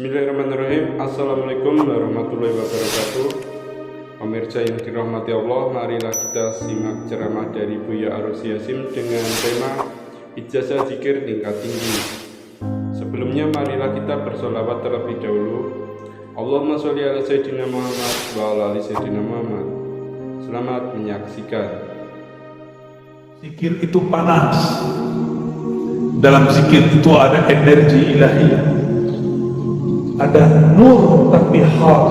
Bismillahirrahmanirrahim. Assalamualaikum warahmatullahi wabarakatuh. Pemirsa yang dirahmati Allah, marilah kita simak ceramah dari Buya Arus Yasin dengan tema Ijazah Zikir Tingkat Tinggi. Sebelumnya marilah kita bersolawat terlebih dahulu. Allahumma sholli ala Sayyidina Muhammad wa ala ali Sayyidina Muhammad. Selamat menyaksikan. Zikir itu panas. Dalam zikir itu ada energi ilahiyah, ada nur tapi hal.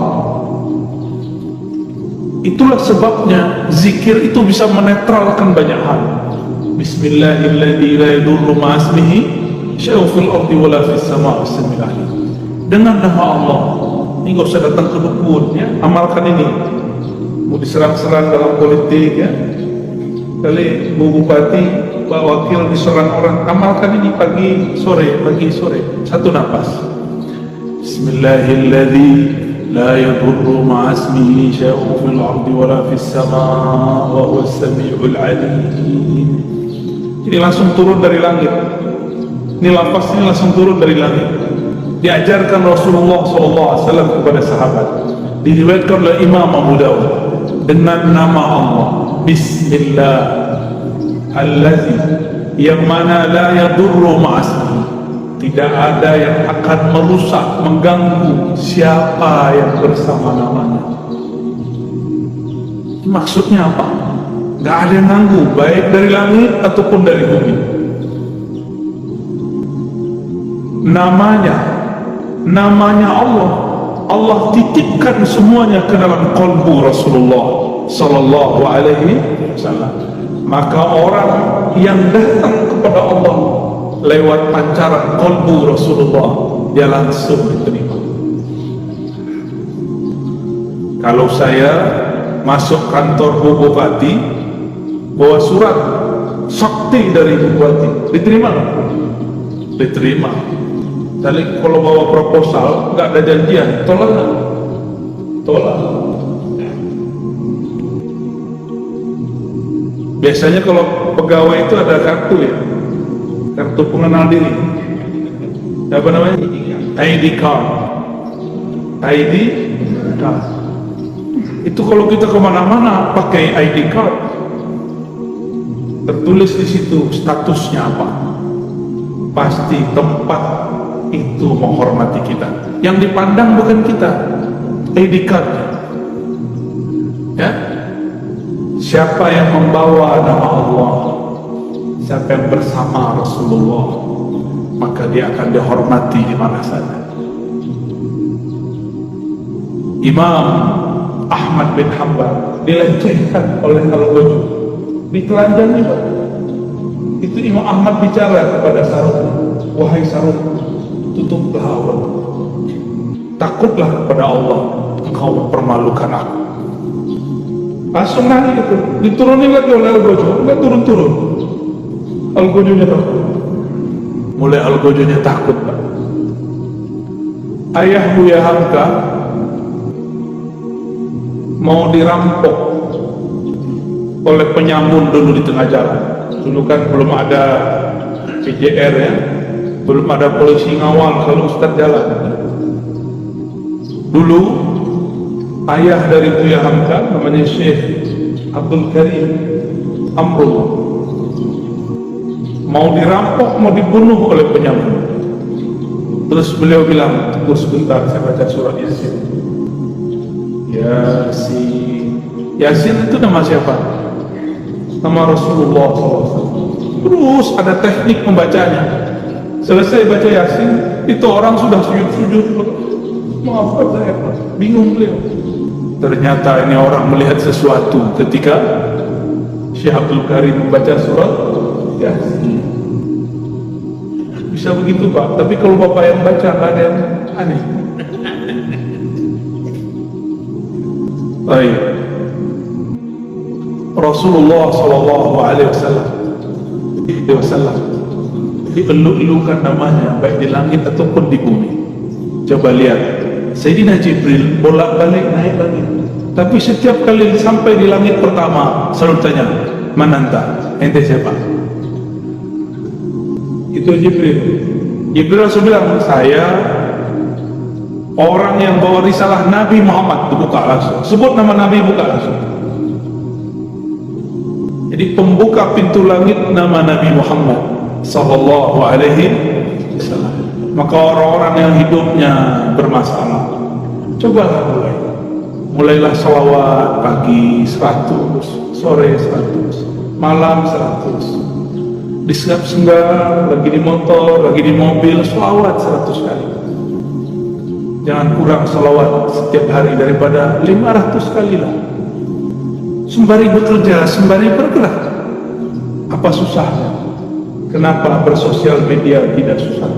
Itulah sebabnya zikir itu bisa menetralkan banyak hal. Bismillahirrahmanirrahim, la yadurru ma'asmihi syai'un fil ardi wala fis sama'i as-sami'ul alim. Dengan nama Allah. Ini gak usah datang ke dukun ya, amalkan ini. Mau diserang-serang dalam politik ya, kali Bu Bupati, Pak Wakil diserang orang, amalkan ini pagi sore, satu nafas. Bismillahirrahmanirrahim, la yadurru ma'asmihi syai'un fil ardi wala fis sama'i wa huwas sami'ul alim. Ini langsung turun dari langit. Ini lafaz ini langsung turun dari langit. Diajarkan Rasulullah SAW kepada sahabat. Diriwayatkan oleh Imam Abu Dawud dengan nama Allah. Bismillah allazi, yang mana la yadurru ma'asmihi, tidak ada yang akan merusak, mengganggu siapa yang bersama namanya. Maksudnya apa? Gak ada yang ganggu, baik dari langit ataupun dari bumi. Namanya Allah, Allah titipkan semuanya ke dalam qalbu Rasulullah sallallahu alaihi wasallam. Maka orang yang datang kepada Allah lewat pancaran qalbu Rasulullah, dia langsung diterima. Kalau saya masuk kantor Bu Bupati, bawa surat sakti dari Bu Bupati, diterima nggak? Diterima. Tapi kalau bawa proposal nggak ada janjian, tolak nggak? Tolak. Biasanya kalau pegawai itu ada kartu ya, kartu pengenal diri. Apa namanya? ID card. ID card. Itu kalau kita kemana-mana pakai ID card, tertulis di situ statusnya apa. Pasti tempat itu menghormati kita. Yang dipandang bukan kita, ID card. Ya. Siapa yang membawa nama Allah, siapa yang bersama Rasulullah, maka dia akan dihormati di mana saja. Imam Ahmad bin Hanbal dilecehkan oleh Al-Ghazali, ditelanjangi Pak. Itu Imam Ahmad bicara kepada Saruk, wahai Saruk, tutuplah aurat, takutlah kepada Allah, engkau mempermalukan aku. Langsung nangis itu, diturunin lagi oleh Al-Ghazali, enggak turun-turun. Al-Ghazalinya takut. Mulai Al-Ghazalinya takut Pak. Ayah Buya Hamka mau dirampok oleh penyamun dulu di tengah jalan. Dulu kan belum ada PJR ya, belum ada polisi ngawal kalau Ustadz jalan. Dulu ayah dari Buya Hamka namanya Syekh Abdul Karim Amrul mau dirampok, mau dibunuh oleh penyamun. Terus beliau bilang, tunggu sebentar, saya baca surat Yasin. Yasin itu nama siapa? Nama Rasulullah SAW. Terus ada teknik membacanya. Selesai baca Yasin, itu orang sudah sujud-sujud. Maafkan saya, bingung beliau. Ternyata ini orang melihat sesuatu ketika Syekh Abdul Karim membaca surat Yasin. Bisa begitu Pak, tapi kalau Bapak yang baca nggak ada yang aneh. Baik. Rasulullah SAW dieluk-elukan namanya baik di langit ataupun di bumi. Coba lihat, Sayyidina Jibril bolak-balik naik langit, tapi setiap kali sampai di langit pertama selalu tanya, "Mananta, ente siapa?" Itu Jibril. Jibril langsung bilang, "Saya Orang yang bawa risalah Nabi Muhammad itu buka langsung, sebut nama Nabi, buka langsung. Jadi pembuka pintu langit nama Nabi Muhammad sallallahu alaihi wasallam. Maka orang-orang yang hidupnya bermasalah, cobalah mulailah salawat pagi 100, sore 100, malam 100. Di setiap senggang, lagi di motor, lagi di mobil, salawat 100 kali. Jangan kurang salawat setiap hari daripada 500 kali lah. Sembari bekerja, sembari bergerak. Apa susahnya? Kenapa bersosial media tidak susah?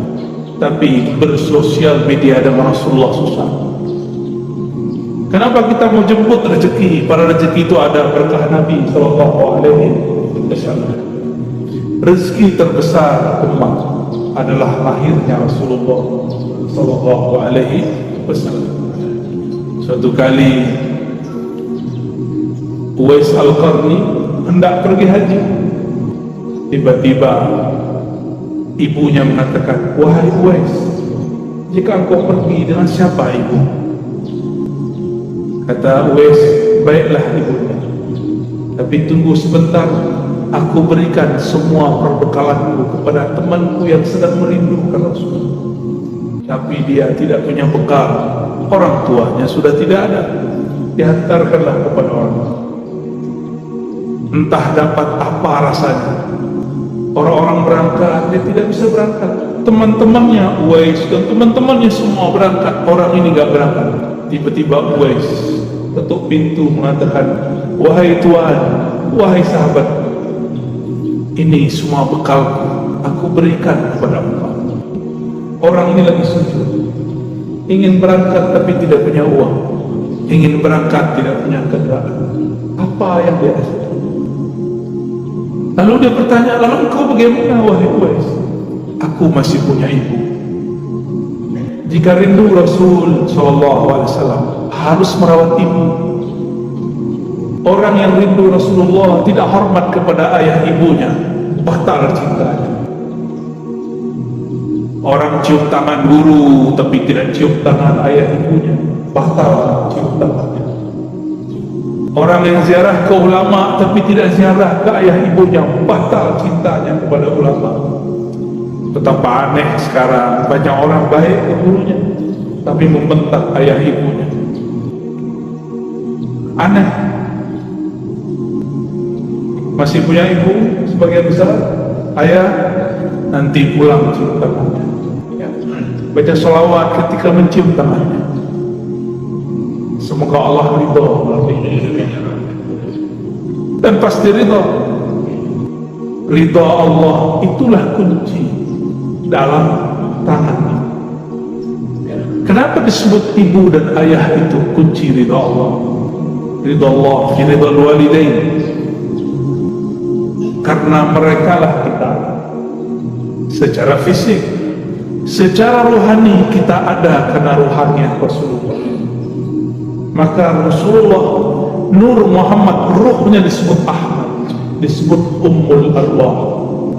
Tapi bersosial media dengan Rasulullah susah. Kenapa kita mau jemput rezeki? Para rezeki itu ada berkah Nabi sallallahu alaihi wasallam. Rezeki terbesar umat adalah lahirnya Rasulullah sallallahu alaihi wasallam. Suatu kali Uwais Al-Qarni hendak pergi haji. Tiba-tiba ibunya mengatakan, "Wahai Uwais, jika engkau pergi, dengan siapa ibu?" Kata Uwais, "Baiklah ibunya, tapi tunggu sebentar, aku berikan semua perbekalanku kepada temanku yang sedang merindukan Rasul." Tapi dia tidak punya bekal, orang tuanya sudah tidak ada. Dihantarkanlah kepada orang tua. Entah dapat apa rasanya. Orang-orang berangkat, dia tidak bisa berangkat. Teman-temannya Uwais dan teman-temannya semua berangkat, orang ini gak berangkat. Tiba-tiba Uwais ketuk pintu mengatakan, "Wahai Tuhan, wahai sahabat, ini semua bekalku, aku berikan kepada engkau." Orang ini lagi sujud, ingin berangkat tapi tidak punya uang, ingin berangkat tidak punya kendaraan. Apa yang dia rasa? Lalu dia bertanya, "Lalu engkau bagaimana wahai Uwais?" "Aku masih punya ibu." Jika rindu Rasul sallallahu alaihi wasallam harus merawat ibu. Orang yang rindu Rasulullah tidak hormat kepada ayah ibunya, batal cintanya. Orang cium tangan guru tapi tidak cium tangan ayah ibunya, batal cium tangannya. Orang yang ziarah ke ulama tapi tidak ziarah ke ayah ibunya, batal cintanya kepada ulama. Betapa aneh sekarang, banyak orang baik ke gurunya tapi membentak ayah ibunya. Aneh. Masih punya ibu sebagian besar, ayah nanti pulang cium tangannya, ya. Baca sholawat ketika mencium tangannya. Semoga Allah ridha dan pasti ridha. Ridha Allah itulah kunci dalam tangan. Kenapa disebut ibu dan ayah itu kunci ridha Allah? Ridha Allah fi ridha walidain, karena mereka lah kita secara fisik, secara rohani kita ada karena rohaniah Rasulullah. Maka Rasulullah, Nur Muhammad, ruhnya disebut Ahmad, disebut Ummul Arwah,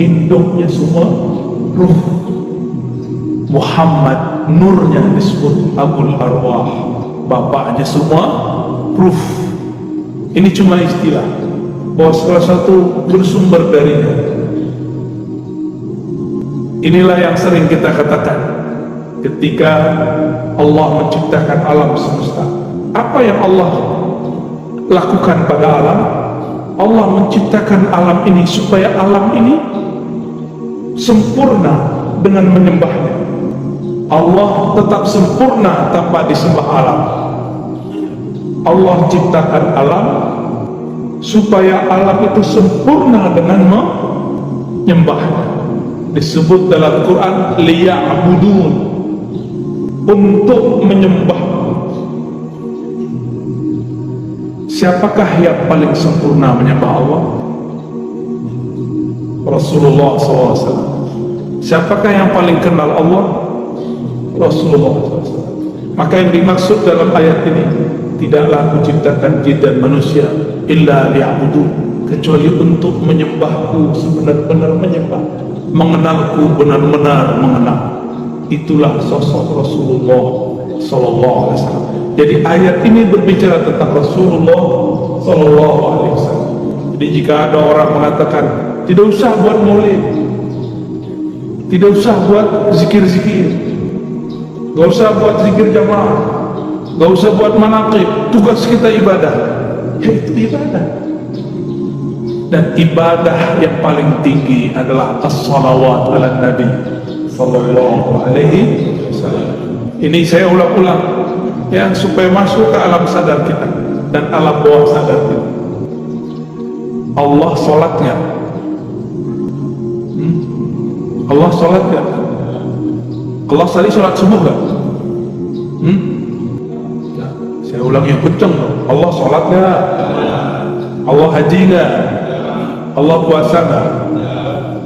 induknya semua ruh. Muhammad, nurnya disebut Abul Arwah, bapaknya semua ruh. Ini cuma istilah, bahwa salah satu bersumber darinya. Inilah yang sering kita katakan ketika Allah menciptakan alam semesta. Apa yang Allah lakukan pada alam? Allah menciptakan alam ini supaya alam ini sempurna dengan menyembahnya. Allah tetap sempurna tanpa disembah alam. Allah ciptakan alam supaya alam itu sempurna dengan menyembahnya. Disebut dalam Quran liya'budun, untuk menyembah. Siapakah yang paling sempurna menyembah Allah? Rasulullah SAW. Siapakah yang paling kenal Allah? Rasulullah SAW. Maka yang dimaksud dalam ayat ini, tidaklah aku ciptakan jin dan manusia illa liya'budun, kecuali untuk menyembahku sebenar-benar menyembah, mengenalku benar-benar mengenal. Itulah sosok Rasulullah Sallallahu Alaihi Wasallam. Jadi ayat ini berbicara tentang Rasulullah Sallallahu Alaihi Wasallam. Jadi jika ada orang mengatakan tidak usah buat maulid, tidak usah buat zikir-zikir, gak usah buat zikir jamaah, gak usah buat manaqib, tugas kita ibadah, ya itu ibadah. Dan ibadah yang paling tinggi adalah as-salawat ala Nabi Sallallahu Alaihi Wasallam. Ini saya ulang-ulang ya, supaya masuk ke alam sadar kita dan alam bawah sadar kita. Allah sholatnya, Allah sholatnya, Allah tadi sholat subuh gak? Saya ulang yang kenceng, Allah sholatnya, Allah haji gak? Allah puasa gak?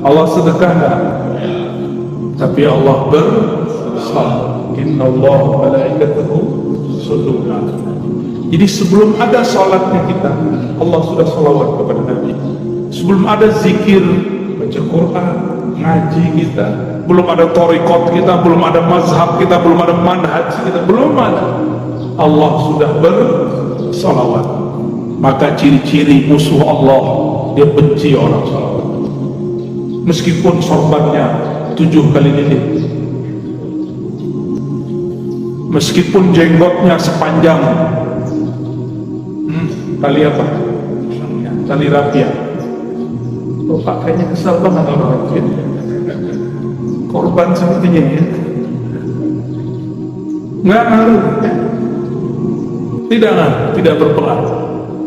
Allah sedekah gak? Tapi Allah bersalat. Inna Allah malaikatahu yusholluna. Jadi sebelum ada salatnya kita, Allah sudah salawat kepada Nabi. Sebelum ada zikir, baca Quran, ngaji kita, belum ada thariqat kita, belum ada mazhab kita, belum ada manhaj kita, belum ada, Allah sudah bersalawat. Maka ciri-ciri musuh Allah, dia benci orang salawat. Meskipun sorbannya 7 kali lilit, meskipun jenggotnya sepanjang tali apa? Tali rapia. Oh, Pak, kayaknya kesal banget orang itu. Korban sepertinya ya. Nggak ngaruh. Tidak berperan.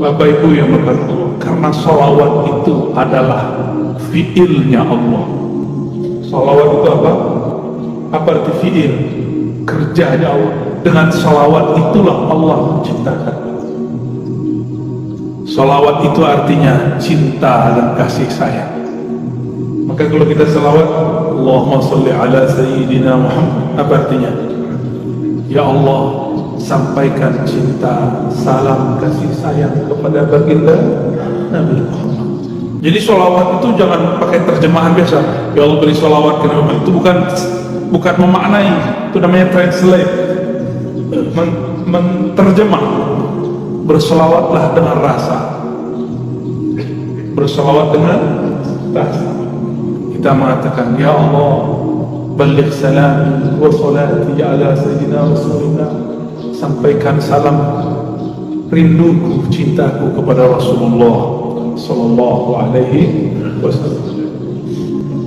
Bapak Ibu yang berkata, karena salawat itu adalah fiilnya Allah. Salawat itu apa? Apa arti fiil? Kerjanya Allah. Dengan salawat itulah Allah menciptakan. Salawat itu artinya cinta dan kasih sayang. Maka kalau kita salawat, Allahumma salli ala Sayyidina Muhammad, apa artinya? Ya Allah, sampaikan cinta, salam, kasih sayang kepada baginda Nabi Muhammad. Jadi salawat itu jangan pakai terjemahan biasa. Ya Allah beri salawat ke Nabi Muhammad. Itu bukan memaknai, itu namanya translate, menterjemah. Berselawatlah dengan rasa, berselawat dengan rasa. Kita mengatakan, Ya Allah, baligh salami wa salati ala sayyidina Rasulullah, sampaikan salam rinduku, cintaku kepada Rasulullah Sallallahu Alaihi Wasallam.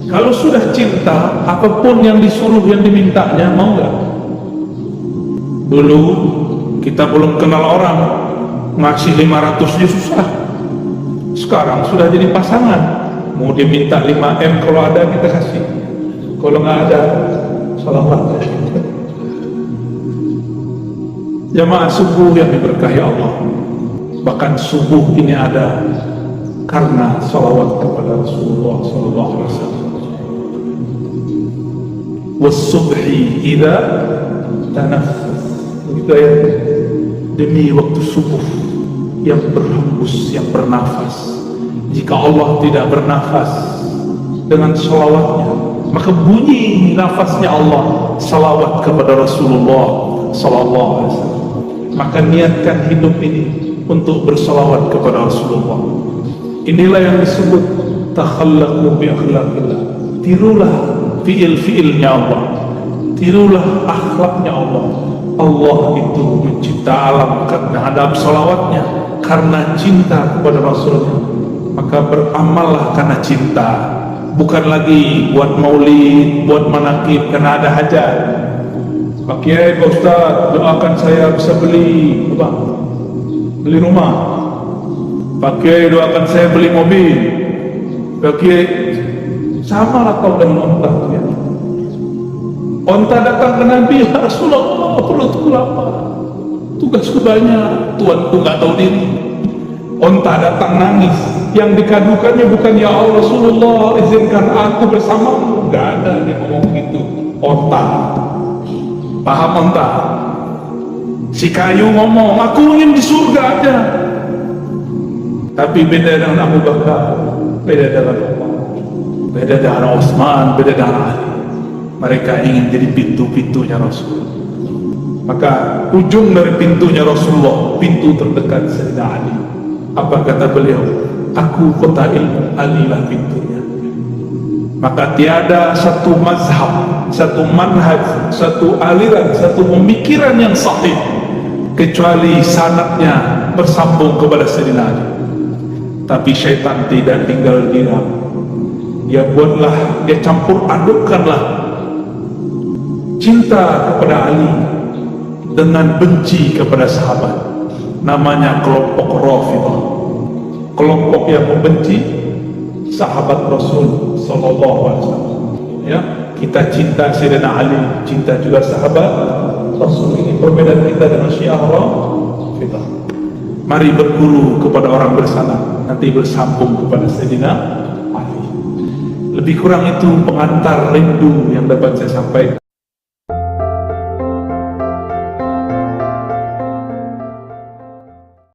Kalau sudah cinta, apapun yang disuruh, yang dimintanya, mau gak? Dulu kita belum kenal orang, ngasih 500 dia susah. Sekarang sudah jadi pasangan, mau dia minta 5M, kalau ada kita kasih, kalau nggak ada salawat. Jamaah subuh yang diberkahi Allah, bahkan subuh ini ada karena salawat kepada Rasulullah Sallallahu Alaihi Wasallam. Wasubhi idza tanaffas, begitu ya, demi waktu subuh yang berhembus, yang bernafas. Jika Allah tidak bernafas dengan salawatnya, maka bunyi nafasnya Allah salawat kepada Rasulullah Sallallahu Alaihi Wasallam. Maka niatkan hidup ini untuk bersalawat kepada Rasulullah. Inilah yang disebut takhallaqu bi akhlaqillah. Tirulah fiil-fiilnya Allah, tirulah akhlaknya Allah. Allah itu mencipta alam terhadap salawatnya karena cinta kepada Rasulnya. Maka beramallah karena cinta, bukan lagi buat maulid, buat manaqib karena ada hajat. Pak Kiai, Pak Ustaz, doakan saya bisa beli apa? Beli rumah. Pak Kiai, doakan saya beli mobil. Pak Kiai, sama lah kau dengan onta ya. Onta datang ke Nabi, ya Rasulullah, perutku lapar, tugasku banyak, tuanku nggak tahu diri. Onta datang nangis, yang dikadukannya bukan ya Allah Rasulullah izinkan aku bersamamu, nggak ada dia ngomong gitu. Onta, paham onta? Si kayu ngomong, aku ingin di surga aja. Tapi beda dengan Abu Bakar, beda dengan Umar, beda dengan Utsman, beda dengan Ali. Mereka ingin jadi pintu-pintunya Rasul. Maka ujung dari pintunya Rasulullah, pintu terdekat Sayyidina Ali. Apa kata beliau? Aku kota ilmu, Alilah pintunya. Maka tiada satu mazhab, satu manhaj, satu aliran, satu pemikiran yang sahih kecuali sanadnya bersambung kepada Sayyidina Ali. Tapi syaitan tidak tinggal diam. Dia buatlah, dia campur adukkanlah cinta kepada Ali dengan benci kepada sahabat. Namanya kelompok Rafidhah, kelompok yang membenci sahabat Rasul sallallahu alaihi wasallam. Ya, kita cinta Sayyidina Ali, cinta juga sahabat Rasul. Ini perbedaan kita dengan Syiah Rafidhah. Mari berguru kepada orang bersama, nanti bersambung kepada Sayyidina Ali. Lebih kurang itu pengantar rindu yang dapat saya sampaikan.